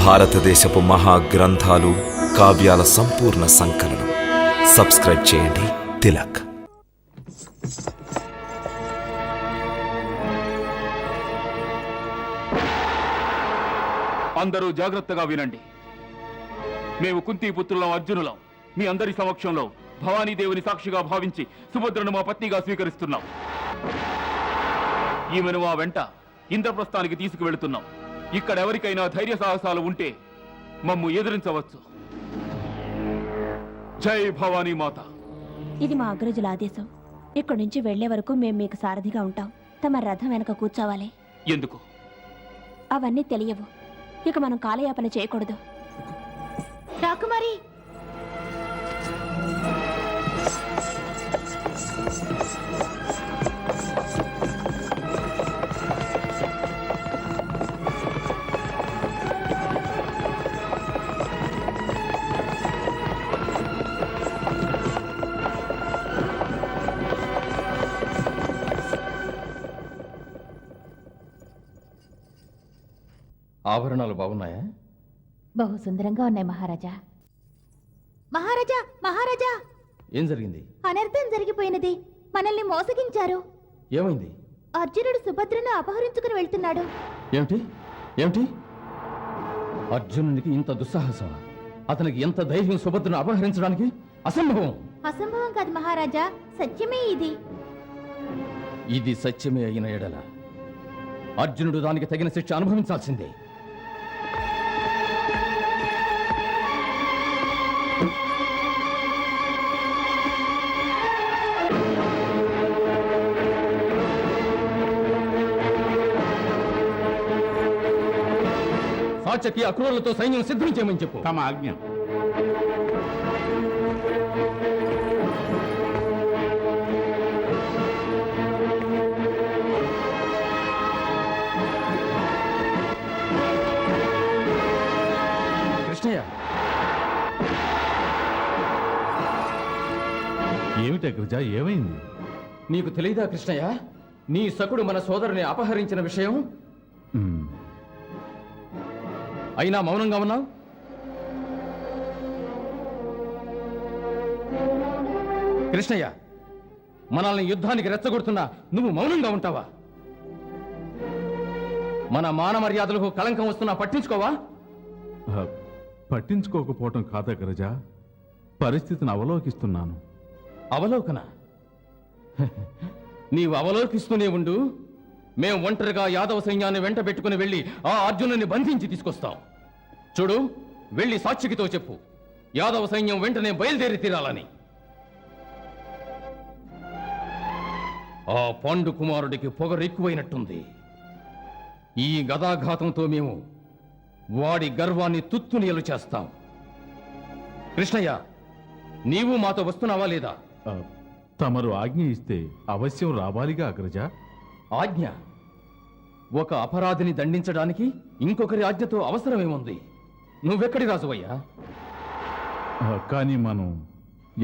భారతదేశపు మహాగ్రంథాలు, కావ్యాల సంపూర్ణ సంకలనం. సబ్స్క్రైబ్ చేయండి. తిలక్. అందరూ జాగ్రత్తగా వినండి. మేము కుంతీ పుత్రులం అర్జునులం మీ అందరి సమక్షంలో భవానీదేవుని సాక్షిగా భావించి సుభద్రను మా పత్నిగా స్వీకరిస్తున్నాం. ఈమెను మా వెంట ఇంద్రప్రస్థానికి తీసుకువెళుతున్నాం. ఇక్కడ ఎవరికైనా ధైర్య సాహసాలు ఉంటే మమ్ము ఎదిరించవచ్చు. జై భవానీ మాత. ఇది మా అగ్రజుల ఆదేశం. ఇక్కడి నుంచి వెళ్లే వరకు మేము మీకు సారథిగా ఉంటాం. తమ రథం వెనక కూర్చోవాలి. ఎందుకు? అవన్నీ తెలియవు. ఇక మనం కాలయాపన చేయకూడదు. రాకుమారి, ఆభరణాలు బాగున్నాయా? బహు సుందరంగా ఉన్నాయి మహారాజా. మహారాజా, మహారాజా, ఏం జరిగింది? అనర్థం జరిగిపోయినది. మనల్ని మోసగించారు. ఏమైంది? అర్జునుడు సుభద్రను అపహరించుకుని వెళ్తున్నాడు. ఏమిటి ఏమిటి? అర్జునునికి ఇంత దుస్సాహసం? అతనికి ఎంత ధైర్యం సుభద్రను అపహరించడానికి? అసంభవం. అసంభవం కాదు మహారాజా, సత్యమే ఇది. ఇది సత్యమే అయిన ఎడల అర్జునుడు దానికి తగిన శిక్ష అనుభవించాల్సిందే. సాచకి అక్రూరులతో సైన్యం సిద్ధం చేయమని చెప్పు. తమ ఆజ్ఞ. కృష్ణయ్య, ఏమిటి అగ్రజ, ఏమైంది? నీకు తెలియదా కృష్ణయ్య? నీ సకుడు మన సోదరుని అపహరించిన విషయం. అయినా మౌనంగా ఉన్నావు. కృష్ణయ్య, మనల్ని యుద్ధానికి రెచ్చగొడుతున్నా నువ్వు మౌనంగా ఉంటావా? మన మాన మర్యాదలకు కళంకం వస్తున్నా పట్టించుకోవా? పట్టించుకోకపోవటం కాదా అగ్రజ, పరిస్థితిని అవలోకిస్తున్నాను. అవలోకన? నీవు అవలోకిస్తూనే ఉండు. మేము ఒంటరిగా యాదవ సైన్యాన్ని వెంట పెట్టుకుని వెళ్ళి ఆ అర్జునుని బంధించి తీసుకొస్తాం. చూడు, వెళ్ళి సాక్షికితో చెప్పు, యాదవ సైన్యం వెంటనే బయలుదేరి తీరాలని. ఆ పాండు కుమారుడికి పొగరెక్కువైనట్టుంది. ఈ గదాఘాతంతో మేము వాడి గర్వాన్ని తుత్తునియలు చేస్తాం. కృష్ణయ్య, నీవు మాతో వస్తున్నావా లేదా? తమరు ఆజ్ఞ ఇస్తే అవశ్యం రావాలిగా అగ్రజ. ఆజ్ఞ? ఒక అపరాధిని దండించడానికి ఇంకొకరి ఆజ్ఞతో అవసరమేముంది? నువ్వెక్కడి రాజువయ్యా? కానీ మనం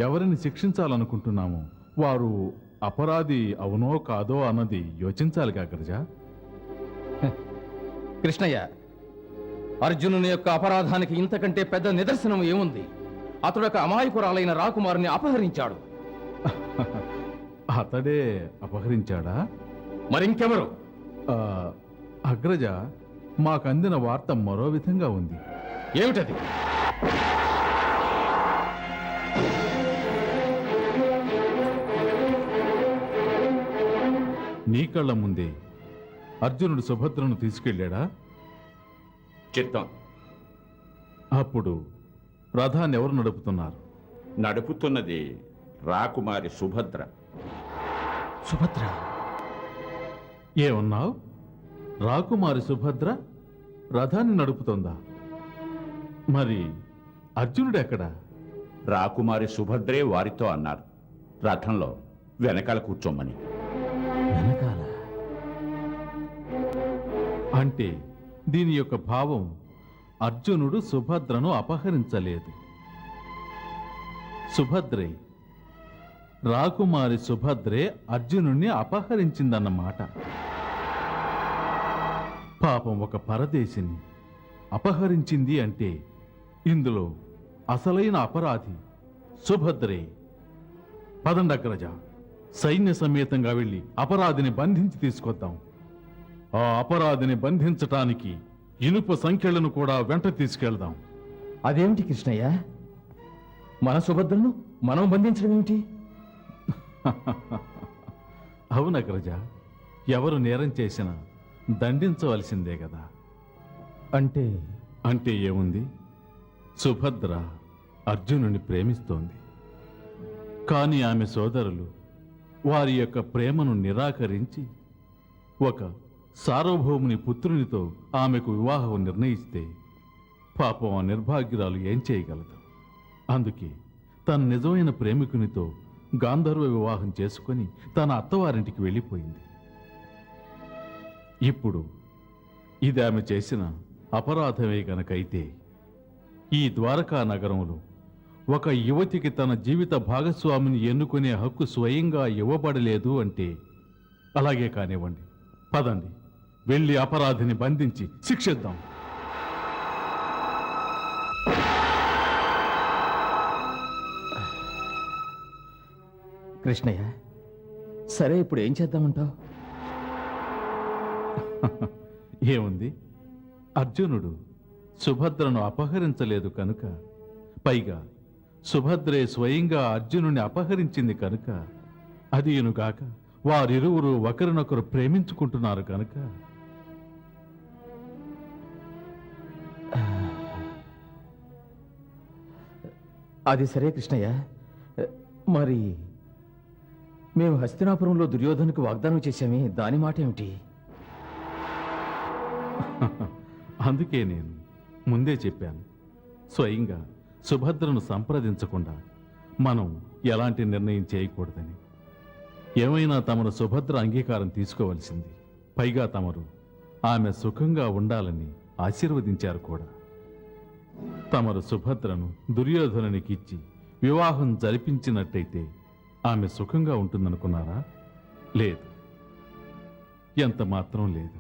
ఎవరిని శిక్షించాలనుకుంటున్నామో వారు అపరాధి అవునో కాదో అన్నది యోచించాలిగా అగ్రజ. కృష్ణయ్య, అర్జునుని యొక్క అపరాధానికి ఇంతకంటే పెద్ద నిదర్శనం ఏముంది? అతడొక అమాయకురాలైన రాకుమారుని అపహరించాడు. అతడే అపహరించాడా? మరింకెవరు? అగ్రజ, మాకందిన వార్త మరో విధంగా ఉంది. ఏమిటది? నీ కళ్ళ ముందే అర్జునుడు సుభద్రను తీసుకెళ్ళాడా? చిత్తం. అప్పుడు రథాన్ని ఎవరు నడుపుతున్నారు? నడుపుతున్నది రాకుమారి సుభద్ర. సుభద్ర? ఏమన్నావు? రాకుమారి సుభద్ర రథాన్ని నడుపుతోందా? మరి అర్జునుడెక్కడా? రాకుమారి సుభద్రే వారితో అన్నారు, రథంలో వెనకాల కూర్చోమని. వెనకాల? అంటే దీని యొక్క భావం అర్జునుడు సుభద్రను అపహరించలేదు. సుభద్రే, రాకుమారి సుభద్రే అర్జునుణ్ణి అపహరించిందన్నమాట. పాపం ఒక పరదేశిని అపహరించింది అంటే ఇందులో అసలైన అపరాధి సుభద్రే. పదండి అగ్రజ, సైన్య సమేతంగా వెళ్ళి అపరాధిని బంధించి తీసుకొద్దాం. ఆ అపరాధిని బంధించటానికి ఇనుప సంఖ్యలను కూడా వెంట తీసుకెళ్దాం. అదేమిటి కృష్ణయ్య? మన సుభద్రను మనం బంధించడం ఏమిటి? అవును అగ్రజ, ఎవరు నేరం చేసినా దండించవలసిందే కదా. అంటే అంటే ఏముంది, సుభద్ర అర్జునుని ప్రేమిస్తోంది. కానీ ఆమె సోదరులు వారి యొక్క ప్రేమను నిరాకరించి ఒక సార్వభౌముని పుత్రునితో ఆమెకు వివాహం నిర్ణయిస్తే పాపం ఆ నిర్భాగ్యురాలు ఏం చేయగలదు? అందుకే తన నిజమైన ప్రేమికునితో గాంధర్వ వివాహం చేసుకొని తన అత్తవారింటికి వెళ్ళిపోయింది. ఇప్పుడు ఇది ఆమె చేసిన అపరాధమే గనకైతే ఈ ద్వారకా నగరంలో ఒక యువతికి తన జీవిత భాగస్వామిని ఎన్నుకునే హక్కు స్వయంగా ఇవ్వబడలేదు అంటే అలాగే కానివ్వండి. పదండి, వెళ్ళి అపరాధిని బంధించి శిక్షిద్దాం. కృష్ణయ్య, సరే ఇప్పుడు ఏం చేద్దామంటావు? ఏముంది, అర్జునుడు సుభద్రను అపహరించలేదు కనుక, పైగా సుభద్రే స్వయంగా అర్జునుని అపహరించింది కనుక, అదీనుగాక వారిరువురు ఒకరినొకరు ప్రేమించుకుంటున్నారు కనుక అది సరే కృష్ణయ్య, మరి మేము హస్తినాపురంలో దుర్యోధనకు వాగ్దానం చేశామే, దాని మాట ఏమిటి? అందుకే నేను ముందే చెప్పాను, స్వయంగా సుభద్రను సంప్రదించకుండా మనం ఎలాంటి నిర్ణయం చేయకూడదని. ఏమైనా తమరు సుభద్ర అంగీకారం తీసుకోవలసింది. పైగా తమరు ఆమె సుఖంగా ఉండాలని ఆశీర్వదించారు కూడా. తమరు సుభద్రను దుర్యోధనునికి ఇచ్చి వివాహం జరిపించినట్టయితే ఆమె సుఖంగా ఉంటుందనుకున్నారా? లేదు, ఎంత మాత్రం లేదు.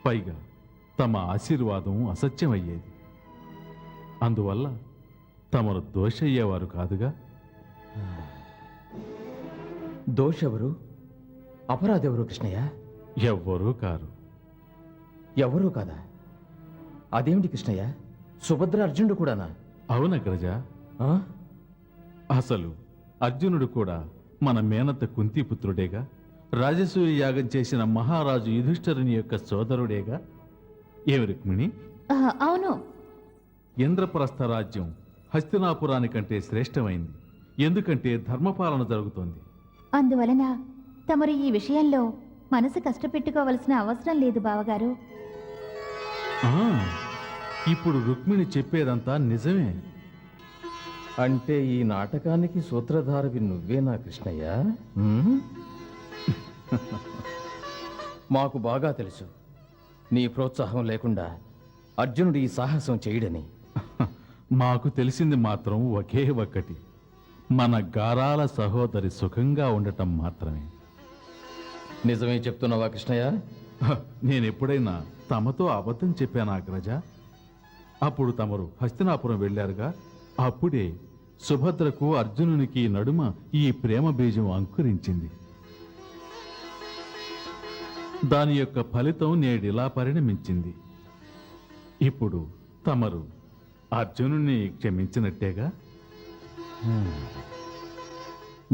పైగా తమ ఆశీర్వాదం అసత్యమయ్యేది. అందువల్ల తమరు దోషయ్యేవారు కాదుగా. దోషెవరు, అపరాధెవరు కృష్ణయ్య? ఎవ్వరూ కారు. ఎవరూ కాదా? అదేమిటి కృష్ణయ్య, సుభద్ర అర్జునుడు కూడానా? అవునగ్రజ, ఆ? అసలు అర్జునుడు కూడా మన మేనత్త కుంతిపుత్రుడేగా. రాజసూయ యాగం చేసిన మహారాజు యుధిష్ఠిరుని యొక్క సోదరుడేగా. ఏమి రుక్మిణి? అవును. ఇంద్రప్రస్థ రాజ్యం హస్తినాపురానికంటే శ్రేష్టమైంది. ఎందుకంటే ధర్మపాలన జరుగుతోంది. అందువలన తమరు ఈ విషయంలో మనసు కష్టపెట్టుకోవలసిన అవసరం లేదు బావగారు. ఆ, ఇప్పుడు రుక్మిణి చెప్పేదంతా నిజమే. అంటే ఈ నాటకానికి సూత్రధారవి నువ్వేనా కృష్ణయ్య? ఉమ్? మాకు బాగా తెలుసు, నీ ప్రోత్సాహం లేకుండా అర్జునుడు ఈ సాహసం చేయడని. మాకు తెలిసింది మాత్రం ఒకే ఒక్కటి, మన గారాల సహోదరి సుఖంగా ఉండటం మాత్రమే. నిజమే చెప్తున్నావా కృష్ణయ్య? నేనెప్పుడైనా తమతో అబద్ధం చెప్పానా అగ్రజ? అప్పుడు తమరు హస్తినాపురం వెళ్ళారుగా, అప్పుడే సుభద్రకు అర్జునునికి నడుమ ఈ ప్రేమ బీజం అంకురించింది. దాని యొక్క ఫలితం నేడిలా పరిణమించింది. ఇప్పుడు తమరు అర్జునుని క్షమించినట్టేగా.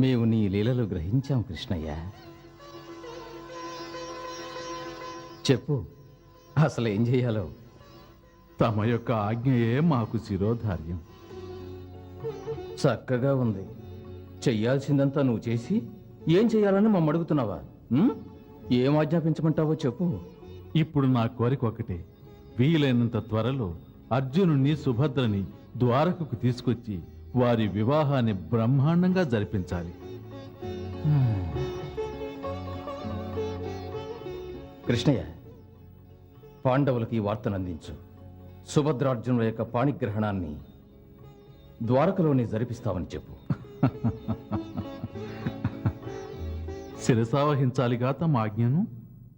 మేము నీ లీలలు గ్రహించాం కృష్ణయ్య. చెప్పు, అసలు ఏం చెయ్యాలో? తమ యొక్క ఆజ్ఞయే మాకు శిరోధార్యం. చక్కగా ఉంది. చెయ్యాల్సిందంతా నువ్వు చేసి ఏం చెయ్యాలని మమ్మ అడుగుతున్నావా? ఉమ్? ఏం ఆజ్ఞాపించమంటావో చెప్పు. ఇప్పుడు నా కోరిక ఒకటే, వీలైనంత త్వరలో అర్జునుణ్ణి సుభద్రని ద్వారకకు తీసుకొచ్చి వారి వివాహాన్ని బ్రహ్మాండంగా జరిపించాలి. కృష్ణయ్య, పాండవులకి ఈ వార్తను అందించు. సుభద్రార్జునుల యొక్క పాణిగ్రహణాన్ని ద్వారకలోనే జరిపిస్తామని చెప్పు. శిరసావహించాలిగా తమ ఆజ్ఞను.